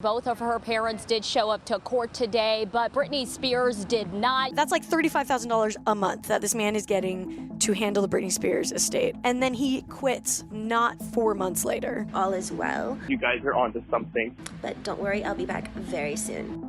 Both of her parents did show up to court today, but Britney Spears did not. That's like $35,000 a month that this man is getting to handle the Britney Spears estate. And then he quits not 4 months later. All is well. You guys are onto something. But don't worry, I'll be back very soon.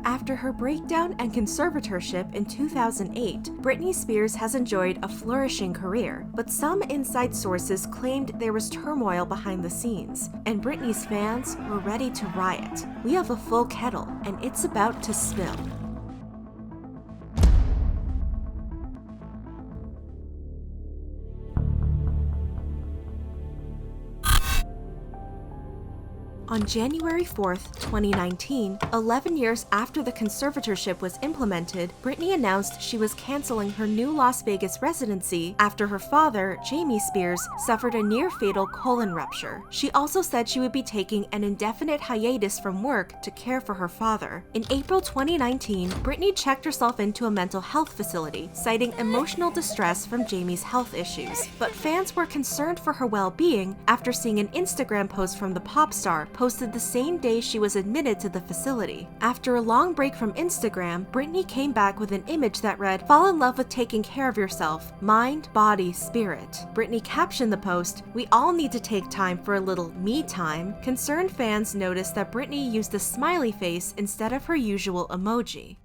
After her breakdown and conservatorship in 2008, Britney Spears has enjoyed a flourishing career, but some inside sources claimed there was turmoil behind the scenes, and Britney's fans were ready to riot. We have a full kettle, and it's about to spill. On January 4th, 2019, 11 years after the conservatorship was implemented, Britney announced she was canceling her new Las Vegas residency after her father, Jamie Spears, suffered a near-fatal colon rupture. She also said she would be taking an indefinite hiatus from work to care for her father. In April 2019, Britney checked herself into a mental health facility, citing emotional distress from Jamie's health issues. But fans were concerned for her well-being after seeing an Instagram post from the pop star posted the same day she was admitted to the facility. After a long break from Instagram, Britney came back with an image that read, "Fall in love with taking care of yourself, mind, body, spirit." Britney captioned the post, "We all need to take time for a little me time." Concerned fans noticed that Britney used a smiley face instead of her usual emoji.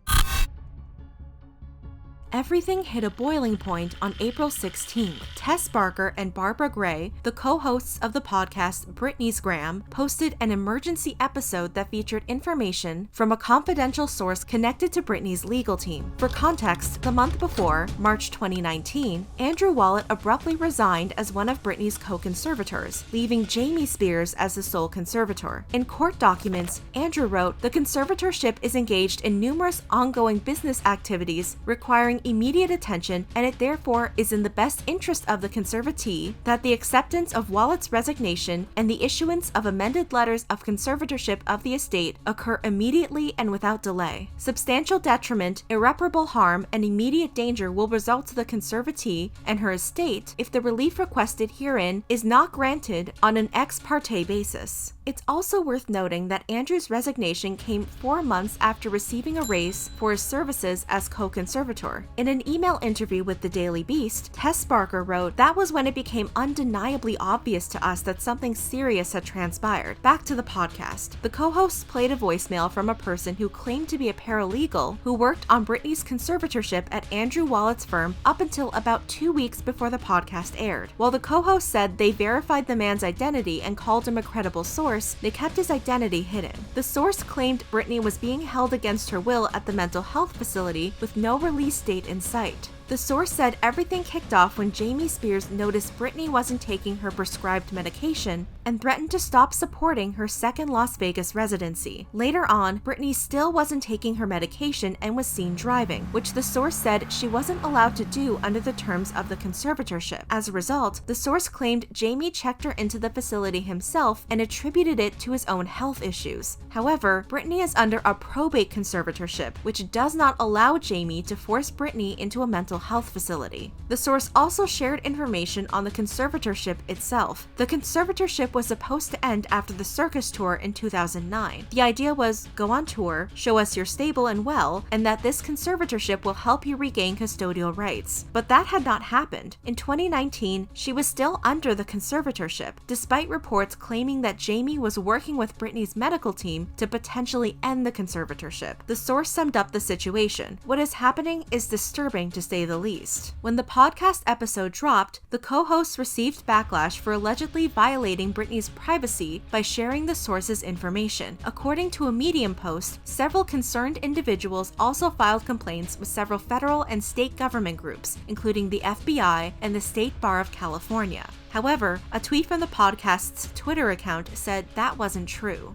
Everything hit a boiling point on April 16th. Tess Barker and Barbara Gray, the co-hosts of the podcast Britney's Gram, posted an emergency episode that featured information from a confidential source connected to Britney's legal team. For context, the month before, March 2019, Andrew Wallet abruptly resigned as one of Britney's co-conservators, leaving Jamie Spears as the sole conservator. In court documents, Andrew wrote, "The conservatorship is engaged in numerous ongoing business activities requiring immediate attention, and it therefore is in the best interest of the conservatee that the acceptance of Wallet's resignation and the issuance of amended letters of conservatorship of the estate occur immediately and without delay. Substantial detriment, irreparable harm, and immediate danger will result to the conservatee and her estate if the relief requested herein is not granted on an ex parte basis." It's also worth noting that Andrew's resignation came 4 months after receiving a raise for his services as co-conservator. In an email interview with the Daily Beast, Tess Barker wrote, "That was when it became undeniably obvious to us that something serious had transpired." Back to the podcast. The co-hosts played a voicemail from a person who claimed to be a paralegal who worked on Britney's conservatorship at Andrew Wallet's firm up until about 2 weeks before the podcast aired. While the co-hosts said they verified the man's identity and called him a credible source, they kept his identity hidden. The source claimed Britney was being held against her will at the mental health facility with no release date in sight. The source said everything kicked off when Jamie Spears noticed Britney wasn't taking her prescribed medication and threatened to stop supporting her second Las Vegas residency. Later on, Britney still wasn't taking her medication and was seen driving, which the source said she wasn't allowed to do under the terms of the conservatorship. As a result, the source claimed Jamie checked her into the facility himself and attributed it to his own health issues. However, Britney is under a probate conservatorship, which does not allow Jamie to force Britney into a mental health facility. The source also shared information on the conservatorship itself. The conservatorship was supposed to end after the circus tour in 2009. The idea was, go on tour, show us you're stable and well, and that this conservatorship will help you regain custodial rights. But that had not happened. In 2019, she was still under the conservatorship, despite reports claiming that Jamie was working with Britney's medical team to potentially end the conservatorship. The source summed up the situation. "What is happening is disturbing, to say the least." When the podcast episode dropped, the co-hosts received backlash for allegedly violating Britney's privacy by sharing the source's information. According to a Medium post, several concerned individuals also filed complaints with several federal and state government groups, including the FBI and the State Bar of California. However, a tweet from the podcast's Twitter account said that wasn't true.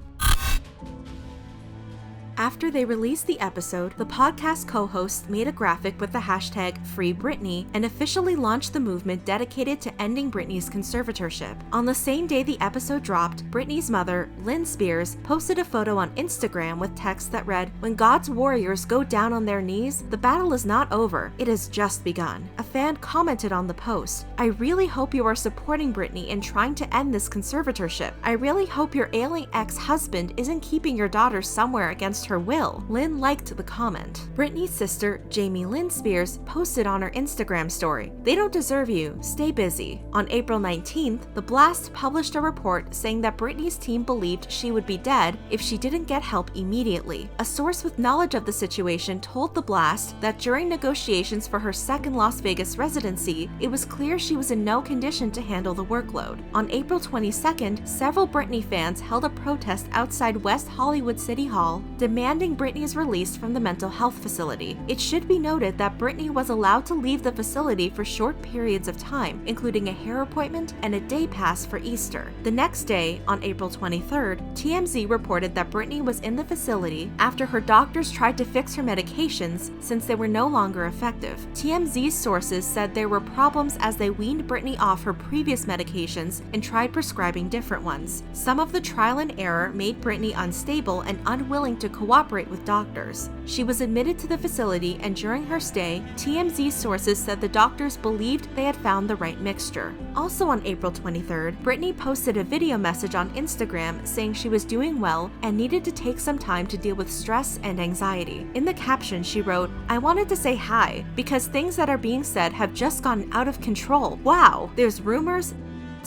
After they released the episode, the podcast co-hosts made a graphic with the hashtag #FreeBritney and officially launched the movement dedicated to ending Britney's conservatorship. On the same day the episode dropped, Britney's mother, Lynn Spears, posted a photo on Instagram with text that read, "When God's warriors go down on their knees, the battle is not over, it has just begun." A fan commented on the post, "I really hope you are supporting Britney in trying to end this conservatorship. I really hope your ailing ex-husband isn't keeping your daughter somewhere against her will." Lynn liked the comment. Britney's sister, Jamie Lynn Spears, posted on her Instagram story, "They don't deserve you, stay busy." On April 19th, The Blast published a report saying that Britney's team believed she would be dead if she didn't get help immediately. A source with knowledge of the situation told The Blast that during negotiations for her second Las Vegas residency, it was clear she was in no condition to handle the workload. On April 22nd, several Britney fans held a protest outside West Hollywood City Hall, demanding Britney's release from the mental health facility. It should be noted that Britney was allowed to leave the facility for short periods of time, including a hair appointment and a day pass for Easter. The next day, on April 23rd, TMZ reported that Britney was in the facility after her doctors tried to fix her medications since they were no longer effective. TMZ's sources said there were problems as they weaned Britney off her previous medications and tried prescribing different ones. Some of the trial and error made Britney unstable and unwilling to cooperate with doctors. She was admitted to the facility, and during her stay, TMZ sources said the doctors believed they had found the right mixture. Also on April 23rd, Britney posted a video message on Instagram saying she was doing well and needed to take some time to deal with stress and anxiety. In the caption, she wrote, "I wanted to say hi because things that are being said have just gotten out of control. Wow, there's rumors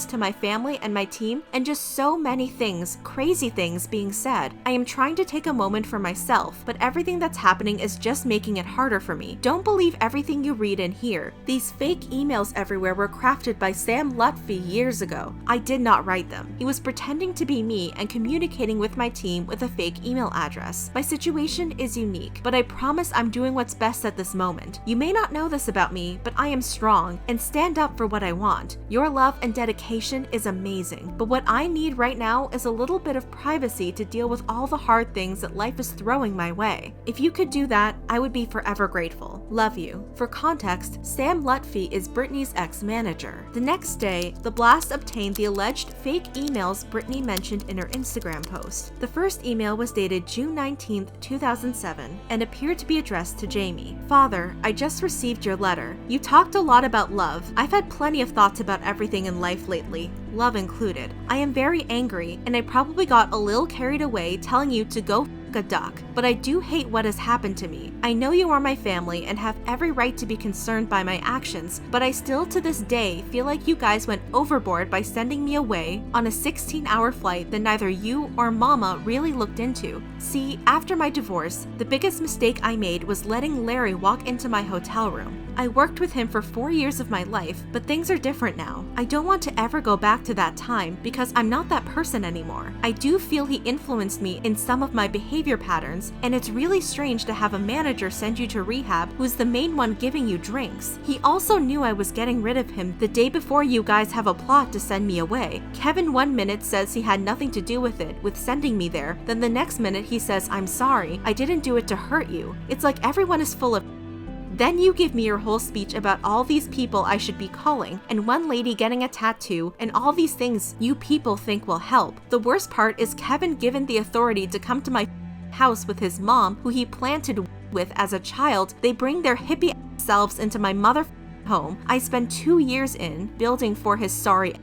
to my family and my team, and just so many things, crazy things being said. I am trying to take a moment for myself, but everything that's happening is just making it harder for me. Don't believe everything you read and hear. These fake emails everywhere were crafted by Sam Lutfi years ago. I did not write them. He was pretending to be me and communicating with my team with a fake email address. My situation is unique, but I promise I'm doing what's best at this moment. You may not know this about me, but I am strong and stand up for what I want. Your love and dedication is amazing, but what I need right now is a little bit of privacy to deal with all the hard things that life is throwing my way. If you could do that, I would be forever grateful. Love you." For context, Sam Lutfi is Britney's ex-manager. The next day, The Blast obtained the alleged fake emails Britney mentioned in her Instagram post. The first email was dated June 19th, 2007, and appeared to be addressed to Jamie. "Father, I just received your letter. You talked a lot about love. I've had plenty of thoughts about everything in life lately, love included. I am very angry, and I probably got a little carried away telling you to go a duck, but I do hate what has happened to me. I know you are my family and have every right to be concerned by my actions, but I still to this day feel like you guys went overboard by sending me away on a 16-hour flight that neither you or Mama really looked into. See, after my divorce, the biggest mistake I made was letting Larry walk into my hotel room. I worked with him for 4 years of my life, but things are different now. I don't want to ever go back to that time because I'm not that person anymore. I do feel he influenced me in some of my behavior patterns, and it's really strange to have a manager send you to rehab who's the main one giving you drinks. He also knew I was getting rid of him the day before you guys have a plot to send me away. Kevin 1 minute says he had nothing to do with it, with sending me there, then the next minute he says, 'I'm sorry, I didn't do it to hurt you.' It's like everyone is full of. Then you give me your whole speech about all these people I should be calling, and one lady getting a tattoo, and all these things you people think will help. The worst part is Kevin given the authority to come to my house with his mom, who he planted with as a child. They bring their hippie selves into my mother home I spent 2 years in building for his sorry,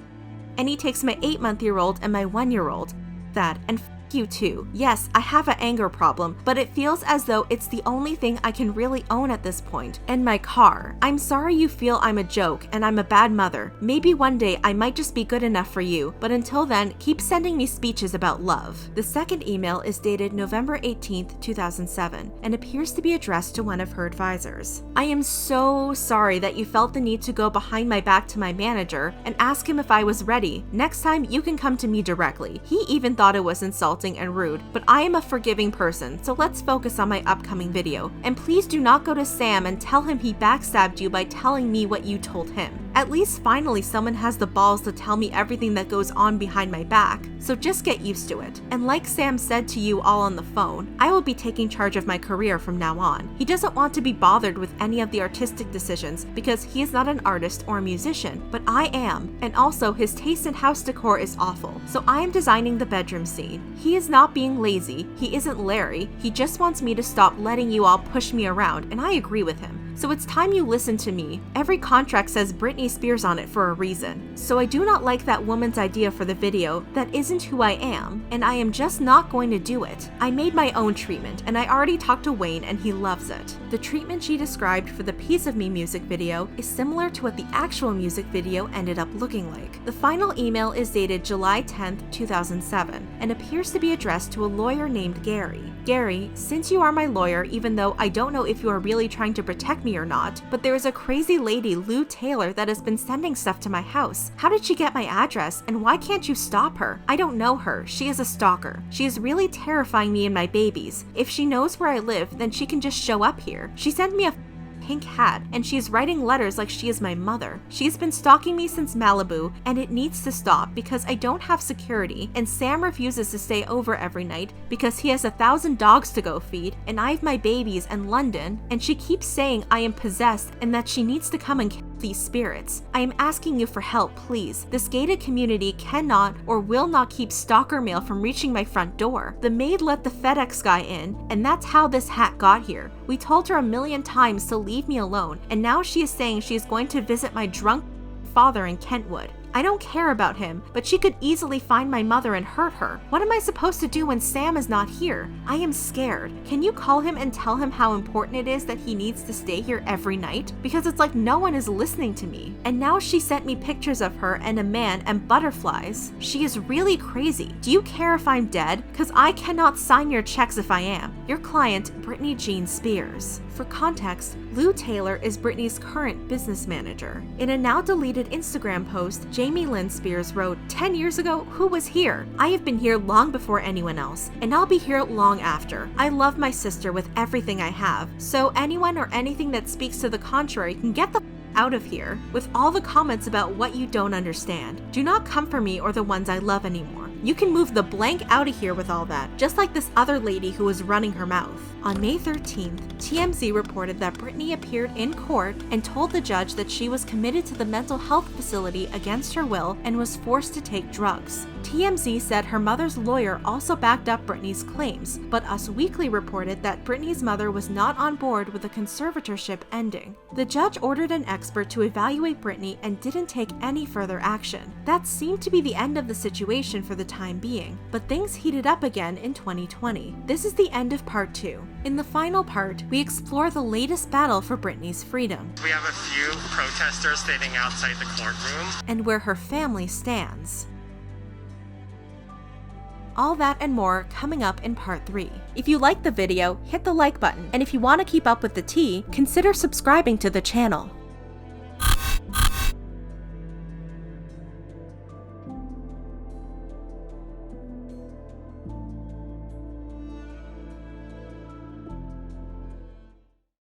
and he takes my 8-month-old and my 1-year-old. That, and you too. Yes, I have an anger problem, but it feels as though it's the only thing I can really own at this point. And my car. I'm sorry you feel I'm a joke and I'm a bad mother. Maybe one day I might just be good enough for you, but until then, keep sending me speeches about love." The second email is dated November 18th, 2007, and appears to be addressed to one of her advisors. "I am so sorry that you felt the need to go behind my back to my manager and ask him if I was ready. Next time, you can come to me directly. He even thought it was insulting and rude, but I am a forgiving person, so let's focus on my upcoming video. And please do not go to Sam and tell him he backstabbed you by telling me what you told him. At least finally someone has the balls to tell me everything that goes on behind my back, so just get used to it. And like Sam said to you all on the phone, I will be taking charge of my career from now on. He doesn't want to be bothered with any of the artistic decisions because he is not an artist or a musician, but I am, and also his taste in house decor is awful, so I am designing the bedroom scene. He is not being lazy, he isn't Larry, he just wants me to stop letting you all push me around, and I agree with him. So it's time you listen to me. Every contract says Britney Spears on it for a reason. So I do not like that woman's idea for the video. That isn't who I am, and I am just not going to do it. I made my own treatment, and I already talked to Wayne and he loves it. The treatment she described for the Piece of Me music video is similar to what the actual music video ended up looking like. The final email is dated July 10th, 2007, and appears to be addressed to a lawyer named Gary. Gary, since you are my lawyer, even though I don't know if you are really trying to protect me or not, but there is a crazy lady, Lou Taylor, that has been sending stuff to my house. How did she get my address, and why can't you stop her? I don't know her. She is a stalker. She is really terrifying me and my babies. If she knows where I live, then she can just show up here. She sent me a pink hat, and she is writing letters like she is my mother. She's been stalking me since Malibu, and it needs to stop because I don't have security, and Sam refuses to stay over every night because he has 1,000 dogs to go feed, and I have my babies in London, and she keeps saying I am possessed and that she needs to come and kill these spirits. I am asking you for help, please. This gated community cannot or will not keep stalker mail from reaching my front door. The maid let the FedEx guy in, and that's how this hat got here. We told her 1,000,000 times to leave me alone, and now she is saying she is going to visit my drunk father in Kentwood. I don't care about him, but she could easily find my mother and hurt her. What am I supposed to do when Sam is not here? I am scared. Can you call him and tell him how important it is that he needs to stay here every night? Because it's like no one is listening to me. And now she sent me pictures of her and a man and butterflies. She is really crazy. Do you care if I'm dead? Because I cannot sign your checks if I am. Your client, Britney Jean Spears. For context, Lou Taylor is Britney's current business manager. In a now deleted Instagram post, Jamie Lynn Spears wrote, 10 years ago, who was here? I have been here long before anyone else, and I'll be here long after. I love my sister with everything I have, so anyone or anything that speaks to the contrary can get the out of here with all the comments about what you don't understand. Do not come for me or the ones I love anymore. You can move the blank out of here with all that, just like this other lady who was running her mouth. On May 13th, TMZ reported that Britney appeared in court and told the judge that she was committed to the mental health facility against her will and was forced to take drugs. TMZ said her mother's lawyer also backed up Britney's claims, but Us Weekly reported that Britney's mother was not on board with the conservatorship ending. The judge ordered an expert to evaluate Britney and didn't take any further action. That seemed to be the end of the situation for the time being, but things heated up again in 2020. This is the end of part 2. In the final part, we explore the latest battle for Britney's freedom. We have a few protesters standing outside the courtroom. And where her family stands. All that and more coming up in part 3. If you liked the video, hit the like button, and if you want to keep up with the tea, consider subscribing to the channel.